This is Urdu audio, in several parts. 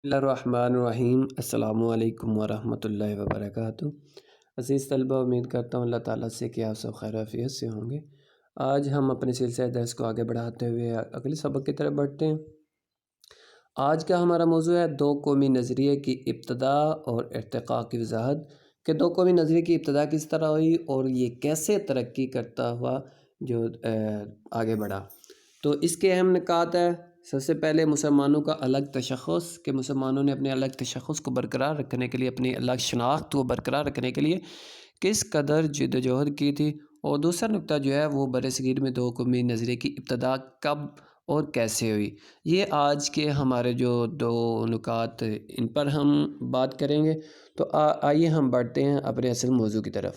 بسم اللہ الرحمن الرحیم۔ السلام علیکم ورحمۃ اللہ وبرکاتہ۔ عزیز طلبہ، امید کرتا ہوں اللہ تعالیٰ سے کہ آپ سب خیر عافیت سے ہوں گے۔ آج ہم اپنے سلسلہ درس کو آگے بڑھاتے ہوئے اگلے سبق کی طرف بڑھتے ہیں۔ آج کا ہمارا موضوع ہے دو قومی نظریے کی ابتدا اور ارتقاء کی وضاحت، کہ دو قومی نظریے کی ابتدا کس طرح ہوئی اور یہ کیسے ترقی کرتا ہوا جو آگے بڑھا۔ تو اس کے اہم نکات ہے، سب سے پہلے مسلمانوں کا الگ تشخص، کہ مسلمانوں نے اپنے الگ تشخص کو برقرار رکھنے کے لیے، اپنی الگ شناخت کو برقرار رکھنے کے لیے کس قدر جد و جہد کی تھی۔ اور دوسرا نقطہ جو ہے وہ برصغیر میں دو قومی نظریے کی ابتدا کب اور کیسے ہوئی۔ یہ آج کے ہمارے جو دو نکات ان پر ہم بات کریں گے۔ تو آئیے ہم بڑھتے ہیں اپنے اصل موضوع کی طرف۔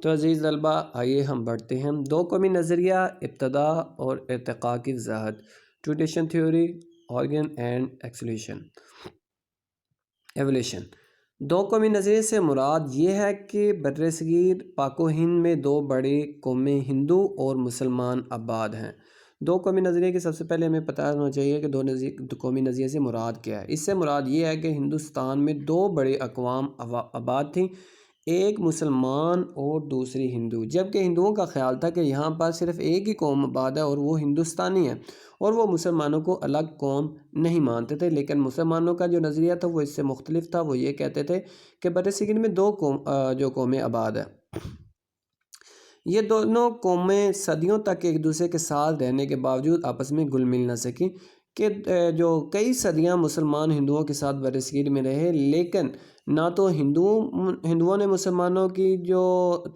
تو عزیز طلبہ، آئیے ہم بڑھتے ہیں۔ دو قومی نظریہ، ابتدا اور ارتقاء کی وضاحت۔ Tradition theory, organ and evolution. دو قومی نظریے سے مراد یہ ہے کہ برصغیر پاک و ہند میں دو بڑی قومیں ہندو اور مسلمان آباد ہیں۔ دو قومی نظریے کی سب سے پہلے ہمیں پتہ ہونا چاہیے کہ دو قومی نظریے سے مراد کیا ہے۔ اس سے مراد یہ ہے کہ ہندوستان میں دو بڑے اقوام آباد تھیں، ایک مسلمان اور دوسری ہندو، جبکہ ہندوؤں کا خیال تھا کہ یہاں پر صرف ایک ہی قوم آباد ہے اور وہ ہندوستانی ہے، اور وہ مسلمانوں کو الگ قوم نہیں مانتے تھے۔ لیکن مسلمانوں کا جو نظریہ تھا وہ اس سے مختلف تھا۔ وہ یہ کہتے تھے کہ برصغیر میں دو قومیں آباد ہیں۔ یہ دونوں قومیں صدیوں تک ایک دوسرے کے ساتھ رہنے کے باوجود آپس میں گل مل نہ سکیں، کہ جو کئی صدیاں مسلمان ہندوؤں کے ساتھ برصغیر میں رہے، لیکن نہ تو ہندوؤں نے مسلمانوں کی جو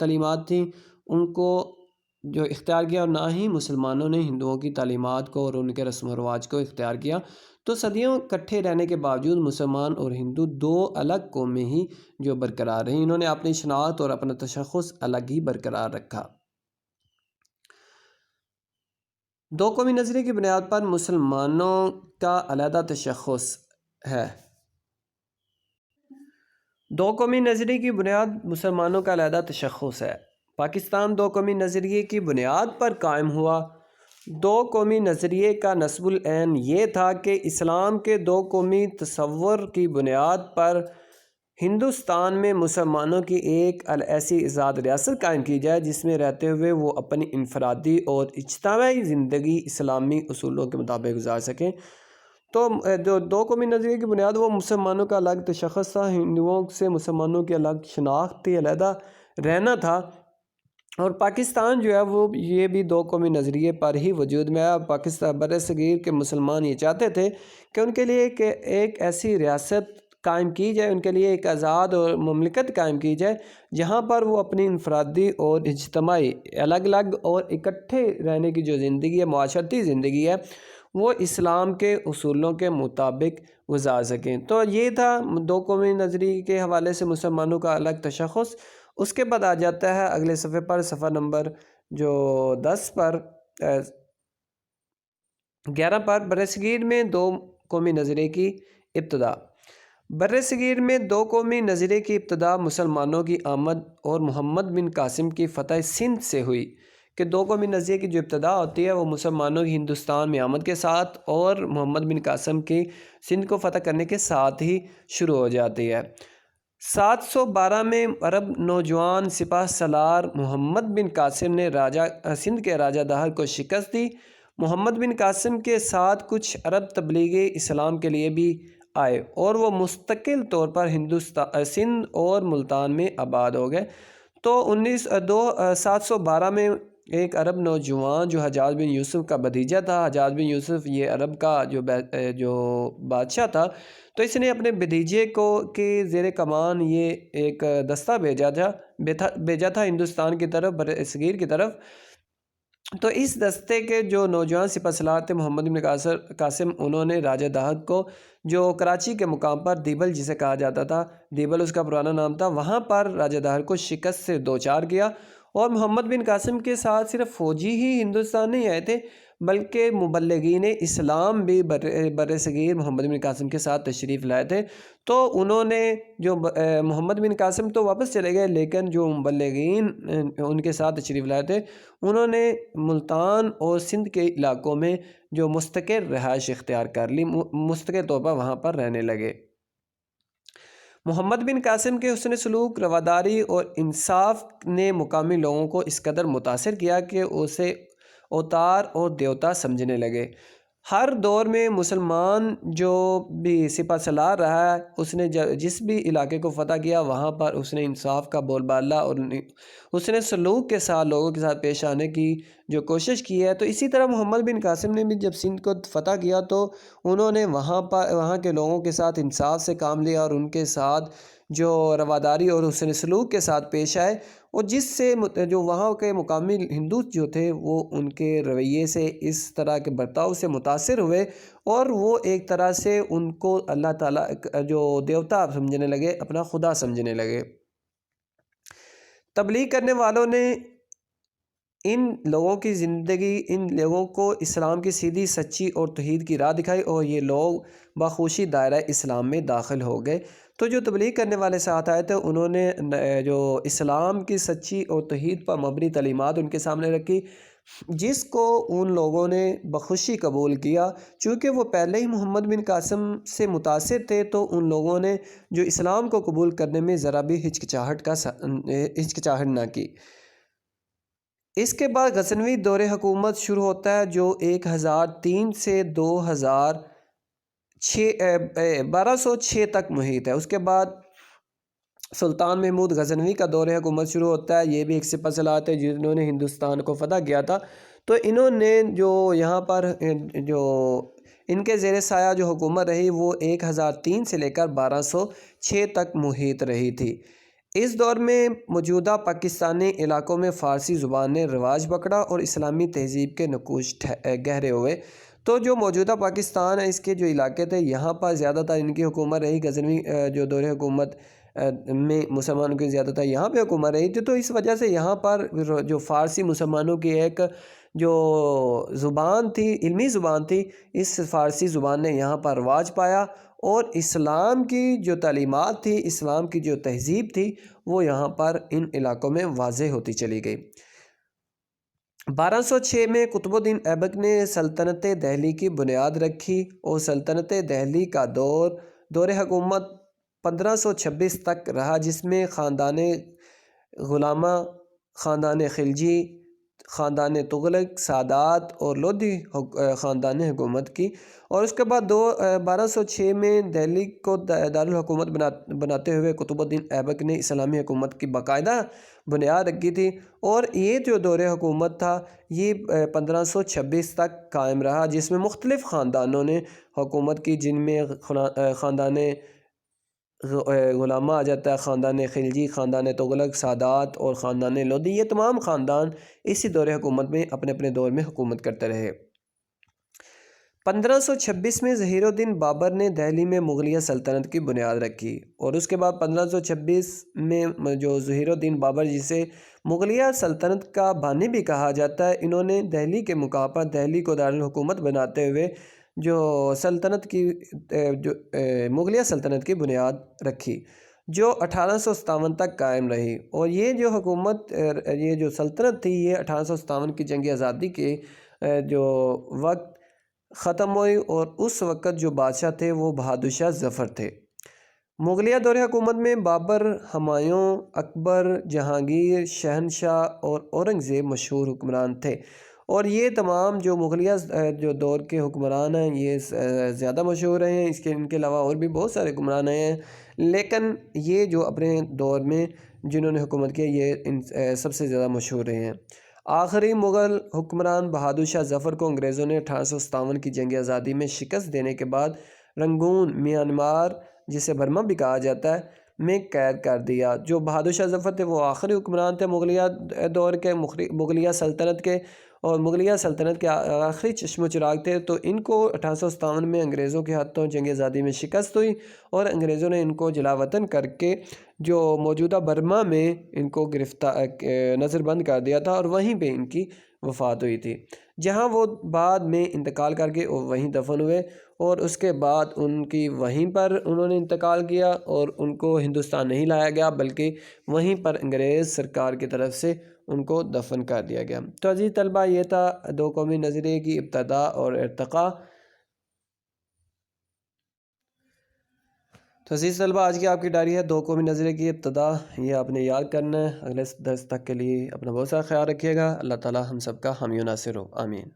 تعلیمات تھیں ان کو جو اختیار کیا، اور نہ ہی مسلمانوں نے ہندوؤں کی تعلیمات کو اور ان کے رسم و رواج کو اختیار کیا۔ تو صدیوں اکٹھے رہنے کے باوجود مسلمان اور ہندو دو الگ قومیں ہی جو برقرار رہیں۔ انہوں نے اپنی شناخت اور اپنا تشخص الگ ہی برقرار رکھا۔ دو قومی نظریے کی بنیاد پر مسلمانوں کا علیحدہ تشخص ہے۔ دو قومی نظریے کی بنیاد مسلمانوں کا علیحدہ تشخص ہے۔ پاکستان دو قومی نظریے کی بنیاد پر قائم ہوا۔ دو قومی نظریے کا نصب العین یہ تھا کہ اسلام کے دو قومی تصور کی بنیاد پر ہندوستان میں مسلمانوں کی ایک ایسی آزاد ریاست قائم کی جائے جس میں رہتے ہوئے وہ اپنی انفرادی اور اجتماعی زندگی اسلامی اصولوں کے مطابق گزار سکیں۔ تو جو دو قومی نظریے کی بنیاد وہ مسلمانوں کا الگ تشخص تھا، ہندوؤں سے مسلمانوں کی الگ شناخت تھی، علیحدہ رہنا تھا۔ اور پاکستان جو ہے وہ یہ بھی دو قومی نظریے پر ہی وجود میں آیا۔ پاکستان برصغیر کے مسلمان یہ چاہتے تھے کہ ان کے لیے ایک ایسی ریاست قائم کی جائے، ان کے لیے ایک آزاد اور مملکت قائم کی جائے جہاں پر وہ اپنی انفرادی اور اجتماعی الگ الگ اور اکٹھے رہنے کی جو زندگی ہے، معاشرتی زندگی ہے، وہ اسلام کے اصولوں کے مطابق گزار سکیں۔ تو یہ تھا دو قومی نظریے کے حوالے سے مسلمانوں کا الگ تشخص۔ اس کے بعد آ جاتا ہے اگلے صفحے پر، صفحہ نمبر جو 10 پر 11 پر، برصغیر میں دو قومی نظریے کی ابتدا۔ برصغیر میں دو قومی نظریے کی ابتدا مسلمانوں کی آمد اور محمد بن قاسم کی فتح سندھ سے ہوئی، کہ دو قومی نظریے کی جو ابتدا ہوتی ہے وہ مسلمانوں کی ہندوستان میں آمد کے ساتھ اور محمد بن قاسم کی سندھ کو فتح کرنے کے ساتھ ہی شروع ہو جاتی ہے۔ 712 میں عرب نوجوان سپہ سالار محمد بن قاسم نے سندھ کے راجہ دہر کو شکست دی۔ محمد بن قاسم کے ساتھ کچھ عرب تبلیغی اسلام کے لیے بھی آئے اور وہ مستقل طور پر سندھ اور ملتان میں آباد ہو گئے۔ تو 712 میں ایک عرب نوجوان جو حجاج بن یوسف کا بھتیجا تھا، حجاج بن یوسف یہ عرب کا جو بادشاہ تھا، تو اس نے اپنے بھتیجے کو کے زیر کمان یہ ایک دستہ بھیجا تھا ہندوستان کی طرف، برصغیر کی طرف۔ تو اس دستے کے جو نوجوان سپہ سالار تھے محمد بن قاسم، انہوں نے راجہ دہر کو، جو کراچی کے مقام پر دیبل جسے کہا جاتا تھا، دیبل اس کا پرانا نام تھا، وہاں پر راجہ دہر کو شکست سے دوچار کیا۔ اور محمد بن قاسم کے ساتھ صرف فوجی ہی ہندوستان نہیں آئے تھے بلکہ مبلغین اسلام بھی بر صغیر محمد بن قاسم کے ساتھ تشریف لائے تھے۔ تو انہوں نے جو محمد بن قاسم تو واپس چلے گئے، لیکن جو مبلغین ان کے ساتھ تشریف لائے تھے انہوں نے ملتان اور سندھ کے علاقوں میں جو مستقر رہائش اختیار کر لی، مستقل طور پر وہاں پر رہنے لگے۔ محمد بن قاسم کے حسن سلوک، رواداری اور انصاف نے مقامی لوگوں کو اس قدر متاثر کیا کہ اسے اوتار اور دیوتا سمجھنے لگے۔ ہر دور میں مسلمان جو بھی سپہ سالار رہا ہے، اس نے جس بھی علاقے کو فتح کیا وہاں پر اس نے انصاف کا بول بالا اور اس نے سلوک کے ساتھ لوگوں کے ساتھ پیش آنے کی جو کوشش کی ہے۔ تو اسی طرح محمد بن قاسم نے بھی جب سندھ کو فتح کیا تو انہوں نے وہاں کے لوگوں کے ساتھ انصاف سے کام لیا اور ان کے ساتھ جو رواداری اور حسن سلوک کے ساتھ پیش آئے، اور جس سے جو وہاں کے مقامی ہندو جو تھے وہ ان کے رویے سے، اس طرح کے برتاؤ سے متاثر ہوئے، اور وہ ایک طرح سے ان کو اللہ تعالیٰ جو دیوتا سمجھنے لگے، اپنا خدا سمجھنے لگے۔ تبلیغ کرنے والوں نے ان لوگوں کی زندگی، ان لوگوں کو اسلام کی سیدھی سچی اور توحید کی راہ دکھائی، اور یہ لوگ بخوشی دائرہ اسلام میں داخل ہو گئے۔ تو جو تبلیغ کرنے والے ساتھ آئے تھے انہوں نے جو اسلام کی سچی اور توحید پر مبنی تعلیمات ان کے سامنے رکھی، جس کو ان لوگوں نے بخوشی قبول کیا۔ چونکہ وہ پہلے ہی محمد بن قاسم سے متاثر تھے تو ان لوگوں نے جو اسلام کو قبول کرنے میں ذرا بھی ہچکچاہٹ نہ کی۔ اس کے بعد غزنوی دور حکومت شروع ہوتا ہے جو 1003 سے 1206 تک محیط ہے۔ اس کے بعد سلطان محمود غزنوی کا دور حکومت شروع ہوتا ہے۔ یہ بھی ایک سپہ سالار تھے جنہوں نے ہندوستان کو فتح کیا تھا۔ تو انہوں نے جو یہاں پر جو ان کے زیر سایہ جو حکومت رہی وہ 1003 سے لے کر 1206 تک محیط رہی تھی۔ اس دور میں موجودہ پاکستانی علاقوں میں فارسی زبان نے رواج پکڑا اور اسلامی تہذیب کے نقوش گہرے ہوئے۔ تو جو موجودہ پاکستان ہے اس کے جو علاقے تھے یہاں پر زیادہ تر ان کی حکومت رہی۔ غزنوی جو دور حکومت میں مسلمانوں کی زیادہ تر یہاں پہ حکومت رہی تھی، تو اس وجہ سے یہاں پر جو فارسی مسلمانوں کی ایک جو زبان تھی، علمی زبان تھی، اس فارسی زبان نے یہاں پر رواج پایا، اور اسلام کی جو تعلیمات تھی، اسلام کی جو تہذیب تھی وہ یہاں پر ان علاقوں میں واضح ہوتی چلی گئی۔ 1206 میں قطب الدین ایبک نے سلطنت دہلی کی بنیاد رکھی، اور سلطنت دہلی کا دور حکومت 1526 تک رہا، جس میں خاندان غلامہ، خاندان خلجی، خاندان تغلق، سادات اور لودھی خاندان نے حکومت کی۔ اور اس کے بعد 1206 میں دہلی کو دارالحکومت بناتے ہوئے قطب الدین ایبک نے اسلامی حکومت کی باقاعدہ بنیاد رکھی تھی، اور یہ جو دور حکومت تھا یہ 1526 تک قائم رہا، جس میں مختلف خاندانوں نے حکومت کی، جن میں خاندان غلامہ آ جاتا ہے، خاندان خلجی، خاندان تغلق، سادات اور خاندان لودھی۔ یہ تمام خاندان اسی دور حکومت میں اپنے اپنے دور میں حکومت کرتے رہے۔ 1526 میں ظہیر الدین بابر نے دہلی میں مغلیہ سلطنت کی بنیاد رکھی، اور اس کے بعد 1526 میں جو ظہیر الدین بابر جسے مغلیہ سلطنت کا بانی بھی کہا جاتا ہے، انہوں نے دہلی کے موقع پر دہلی کو دارالحکومت بناتے ہوئے جو سلطنت کی مغلیہ سلطنت کی بنیاد رکھی، جو 1857 تک قائم رہی۔ اور یہ جو حکومت، یہ جو سلطنت تھی، یہ 1857 کی جنگ آزادی کے جو وقت ختم ہوئی، اور اس وقت جو بادشاہ تھے وہ بہادر شاہ ظفر تھے۔ مغلیہ دور حکومت میں بابر، ہمایوں، اکبر، جہانگیر، شہنشاہ اور اورنگزیب مشہور حکمران تھے، اور یہ تمام جو مغلیہ جو دور کے حکمران ہیں یہ زیادہ مشہور رہے ہیں۔ ان کے علاوہ اور بھی بہت سارے حکمران ہیں، لیکن یہ جو اپنے دور میں جنہوں نے حکومت کی یہ سب سے زیادہ مشہور رہے ہیں۔ آخری مغل حکمران بہادر شاہ ظفر کو انگریزوں نے 1857 کی جنگ آزادی میں شکست دینے کے بعد رنگون، میانمار جسے برما بھی کہا جاتا ہے، میں قید کر دیا۔ جو بہادر شاہ ظفر تھے وہ آخری حکمران تھے مغلیہ دور کے، مغلیہ سلطنت کے، اور مغلیہ سلطنت کے آخری چشم و چراغ تھے۔ تو ان کو 1857 میں انگریزوں کے ہاتھوں جنگ آزادی میں شکست ہوئی، اور انگریزوں نے ان کو جلا وطن کر کے جو موجودہ برما میں ان کو نظر بند کر دیا تھا، اور وہیں پہ ان کی وفات ہوئی تھی، جہاں وہ بعد میں انتقال کر کے وہیں دفن ہوئے، اور اس کے بعد ان کی وہیں پر انہوں نے انتقال کیا اور ان کو ہندوستان نہیں لایا گیا بلکہ وہیں پر انگریز سرکار کی طرف سے ان کو دفن کر دیا گیا۔ تو عزیز طلبہ، یہ تھا دو قومی نظریے کی ابتدا اور ارتقاء۔ تو عزیز طلبہ، آج کی آپ کی ڈائری ہے دو قومی نظریے کی ابتدا، یہ آپ نے یاد کرنا ہے۔ اگلے درس تک کے لیے اپنا بہت سارا خیال رکھیے گا۔ اللہ تعالی ہم سب کا حامی و ناصر ہو، آمین۔